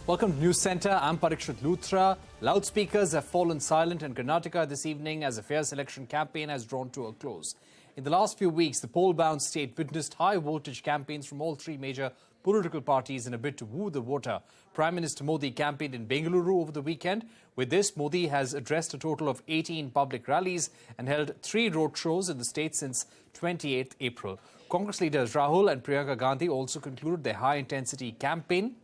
Welcome to News Centre. I'm Parikshit Luthra. Loudspeakers have fallen silent in Karnataka this evening as a fierce election campaign has drawn to a close. In the last few weeks, the poll-bound state witnessed high-voltage campaigns from all three major political parties in a bid to woo the voter. Prime Minister Modi campaigned in Bengaluru over the weekend. With this, Modi has addressed a total of 18 public rallies and held 3 road shows in the state since 28th April. Congress leaders Rahul and Priyanka Gandhi also concluded their high-intensity campaign.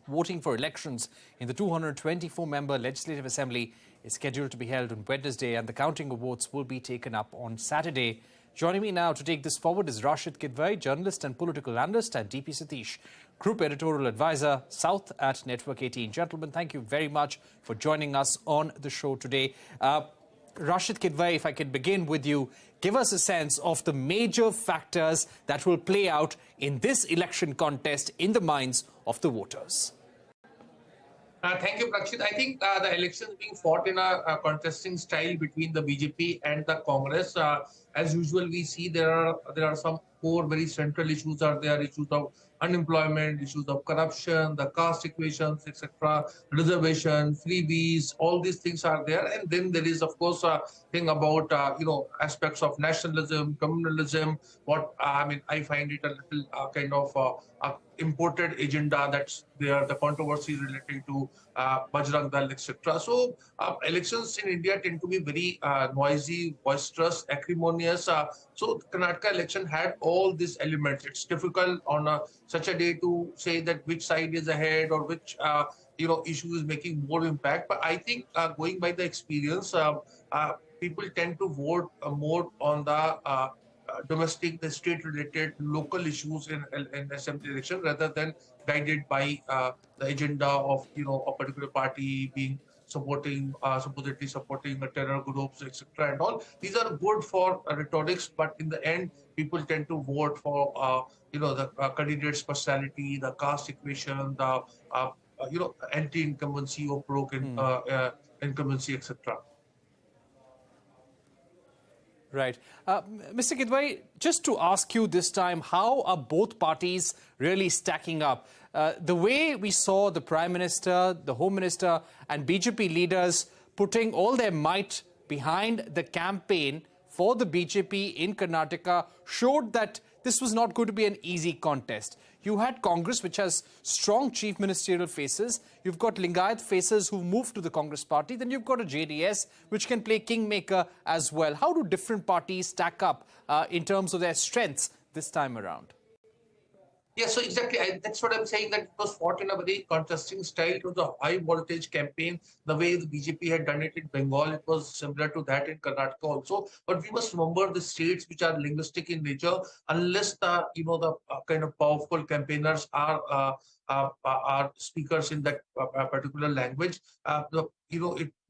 Voting for elections in the 224-member Legislative Assembly is scheduled to be held on Wednesday, and the counting of votes will be taken up on Saturday. Joining me now to take this forward is Rasheed Kidwai, journalist and political analyst, and DP Satish, Group Editorial Advisor, South at Network 18. Gentlemen, thank you very much for joining us on the show today. Rasheed Kidwai, if I could begin with you, give us a sense of the major factors that will play out in this election contest in the minds of the voters. Thank you, Prakshit. I think the election is being fought in a contesting style between the BJP and the Congress. As usual, we see there are some core very central issues are there, issues of unemployment, issues of corruption, the caste equations, etc., reservation, freebies, all these things are there. And then there is, of course, a thing about, aspects of nationalism, communalism, I find it a little kind of imported agenda that's there, the controversies relating to Bajrang Dal, etc. So elections in India tend to be very noisy, boisterous, acrimonious. So Karnataka election had all these elements. It's difficult on such a day to say that which side is ahead or which issue is making more impact. But I think going by the experience, people tend to vote more on the domestic, the state-related local issues in assembly election rather than guided by the agenda of a particular party being supposedly supporting the terror groups, etc. and all. These are good for rhetorics, but in the end, people tend to vote for the candidate's personality, the caste equation, the anti-incumbency or pro-incumbency, etc. Right. Mr. Kidwai, just to ask you this time, how are both parties really stacking up? The way we saw the Prime Minister, the Home Minister and BJP leaders putting all their might behind the campaign for the BJP in Karnataka showed that this was not going to be an easy contest. You had Congress, which has strong chief ministerial faces. You've got Lingayat faces who moved to the Congress party. Then you've got a JDS, which can play kingmaker as well. How do different parties stack up in terms of their strengths this time around? Yeah, so exactly. That's what I'm saying, that it was fought in a very contrasting style. It was a high voltage campaign. The way the BJP had done it in Bengal, it was similar to that in Karnataka also. But we must remember the states which are linguistic in nature, unless the kind of powerful campaigners are speakers in that particular language,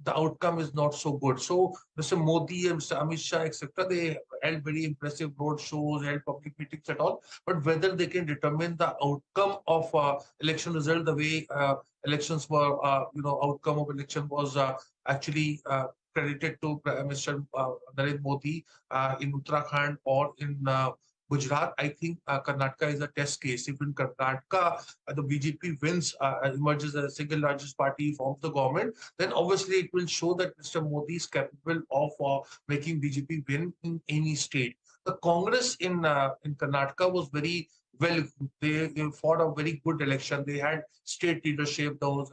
the outcome is not so good. So Mr. Modi and Mr. Amit Shah, etc., they held very impressive road shows, held public meetings and all. But whether they can determine the outcome of election result, the way elections were, outcome of election was actually credited to Mr. Narendra Modi in Uttarakhand or in Gujarat, I think Karnataka is a test case. If in Karnataka the BJP wins, emerges as the single largest party, forms the government, then obviously it will show that Mr. Modi is capable of making BJP win in any state. The Congress in Karnataka was very well. They fought a very good election. They had state leadership. Those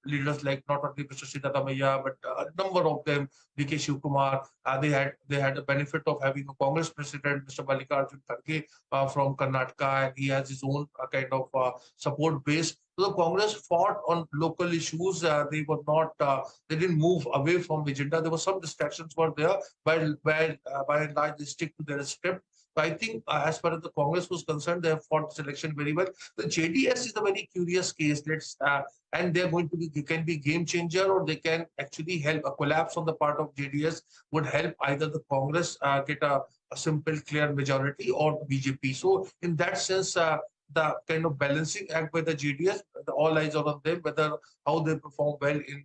leaders like not only Mr. Siddharamaiah, but a number of them, DK Shivkumar. They had the benefit of having a Congress president, Mr. Mallikarjun Kharge, from Karnataka, and he has his own kind of support base. So the Congress fought on local issues. They were not. They didn't move away from agenda. There were some distractions were there, by and large they stick to their script. So I think as far as the Congress was concerned, they have fought this election very well. The JDS is a very curious case. And they're going to be, they can be game changer, or they can actually help. A collapse on the part of JDS would help either the Congress get a simple, clear majority, or BJP. So in that sense, the kind of balancing act by the JDS, all eyes are on them, whether how they perform well in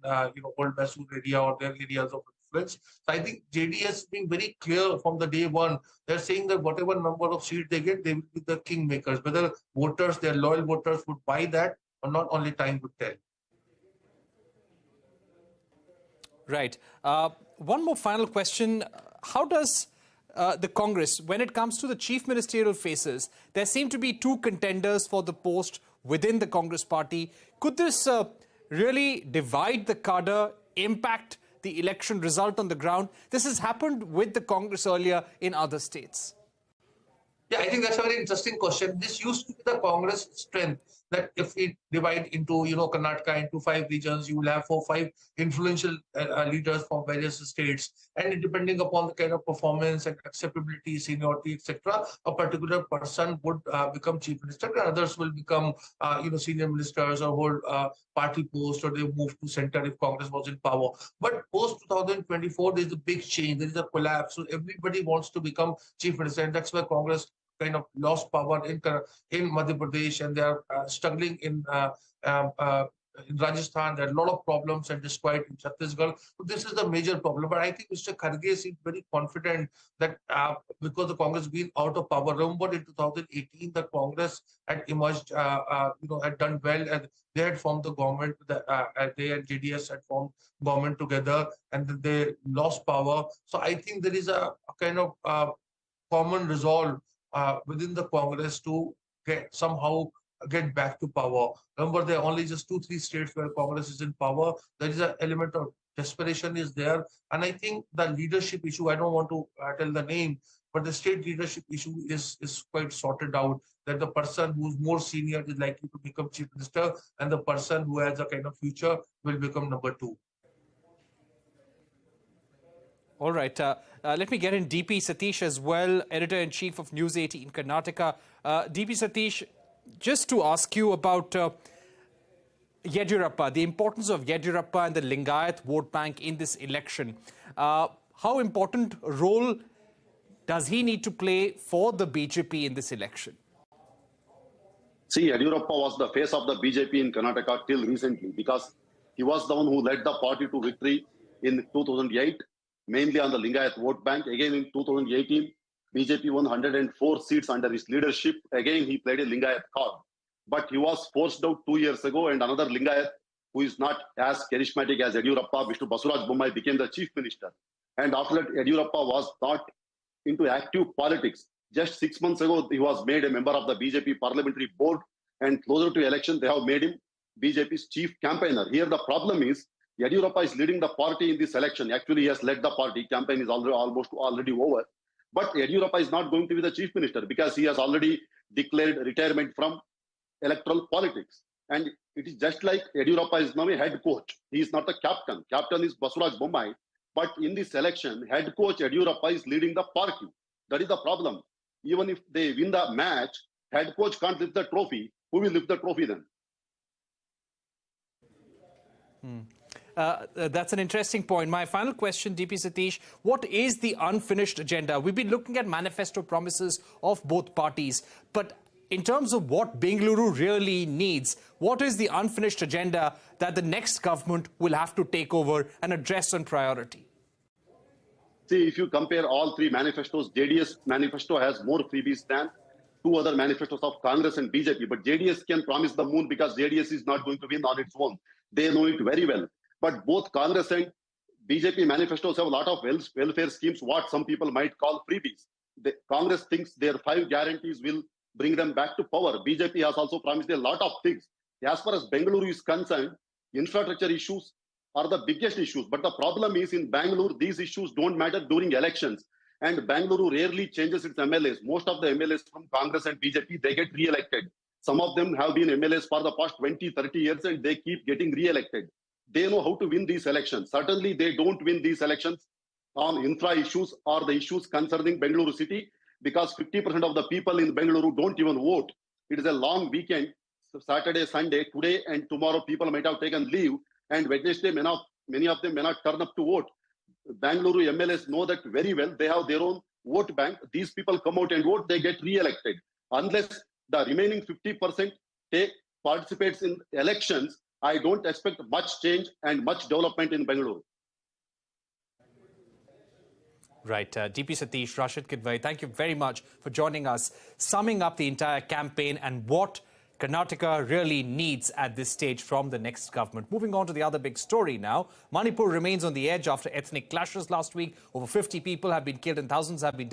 old Mysore area or their areas of influence. So I think JDS being very clear from the day one, they're saying that whatever number of seats they get, they will be the kingmakers. Whether voters, their loyal voters, would buy that or not, only time would tell. Right. One more final question. How does the Congress, when it comes to the chief ministerial faces, there seem to be two contenders for the post within the Congress party. Could this really divide the cadre, impact the election result on the ground? This has happened with the Congress earlier in other states. Yeah, I think that's a very interesting question. This used to be the Congress strength, that if we divide into, Karnataka into 5 regions, you will have 4-5 influential leaders from various states. And depending upon the kind of performance and acceptability, seniority, etc., a particular person would become chief minister, and others will become, senior ministers or hold party post, or they move to center if Congress was in power. But post 2024, there is a big change. There is a collapse. So everybody wants to become chief minister, and that's why Congress kind of lost power in Madhya Pradesh, and they are struggling in Rajasthan. There are a lot of problems and disquiet in Chhattisgarh. So this is the major problem. But I think Mr. Kharge seems very confident that because the Congress has been out of power. Remember, in 2018, the Congress had emerged, had done well, and they had formed the government. They and JDS had formed government together, and then they lost power. So I think there is a kind of common resolve within the Congress to somehow get back to power. Remember, there are only just 2-3 states where Congress is in power. There is an element of desperation is there. And I think the leadership issue, I don't want to tell the name, but the state leadership issue is quite sorted out, that the person who's more senior is likely to become chief minister, and the person who has a kind of future will become number 2. All right. Let me get in DP Satish as well, editor-in-chief of News 18 Karnataka. DP Satish, just to ask you about Yediyurappa, the importance of Yediyurappa and the Lingayat vote bank in this election. How important a role does he need to play for the BJP in this election? See, Yediyurappa was the face of the BJP in Karnataka till recently, because he was the one who led the party to victory in 2008. Mainly on the Lingayat vote bank. Again, in 2018, BJP won 104 seats under his leadership. Again, he played a Lingayat card. But he was forced out 2 years ago, and another Lingayat, who is not as charismatic as Yediyurappa, Mr. Basuraj Bommai, became the chief minister. And after that, Yediyurappa was not into active politics. Just 6 months ago, he was made a member of the BJP parliamentary board, and closer to election, they have made him BJP's chief campaigner. Here, the problem is, Yediyurappa is leading the party in this election. Actually, he has led the party. Campaign is almost over. But Yediyurappa is not going to be the chief minister, because he has already declared retirement from electoral politics. And it is just like Yediyurappa is now a head coach. He is not the captain. Captain is Basuraj Bommai. But in this election, head coach Yediyurappa is leading the party. That is the problem. Even if they win the match, head coach can't lift the trophy. Who will lift the trophy then? That's an interesting point. My final question, DP Satish, what is the unfinished agenda? We've been looking at manifesto promises of both parties, but in terms of what Bengaluru really needs, what is the unfinished agenda that the next government will have to take over and address on priority? See, if you compare all 3 manifestos, JDS manifesto has more freebies than 2 other manifestos of Congress and BJP. But JDS can promise the moon, because JDS is not going to win on its own. They know it very well. But both Congress and BJP manifestos have a lot of welfare schemes, what some people might call freebies. The Congress thinks their 5 guarantees will bring them back to power. BJP has also promised a lot of things. As far as Bengaluru is concerned, infrastructure issues are the biggest issues. But the problem is, in Bangalore, these issues don't matter during elections. And Bangaluru rarely changes its MLAs. Most of the MLAs from Congress and BJP, they get re-elected. Some of them have been MLAs for the past 20, 30 years, and they keep getting re-elected. They know how to win these elections. Certainly, they don't win these elections on infra issues or the issues concerning Bengaluru city, because 50% of the people in Bengaluru don't even vote. It is a long weekend, so Saturday, Sunday, today and tomorrow people might have taken leave, and Wednesday many of them may not turn up to vote. Bengaluru MLAs know that very well. They have their own vote bank. These people come out and vote, they get re-elected. Unless the remaining 50% participates in elections, I don't expect much change and much development in Bengaluru. Right. DP Satish, Rasheed, Kidwai, thank you very much for joining us, summing up the entire campaign and what Karnataka really needs at this stage from the next government. Moving on to the other big story now. Manipur remains on the edge after ethnic clashes last week. Over 50 people have been killed and thousands have been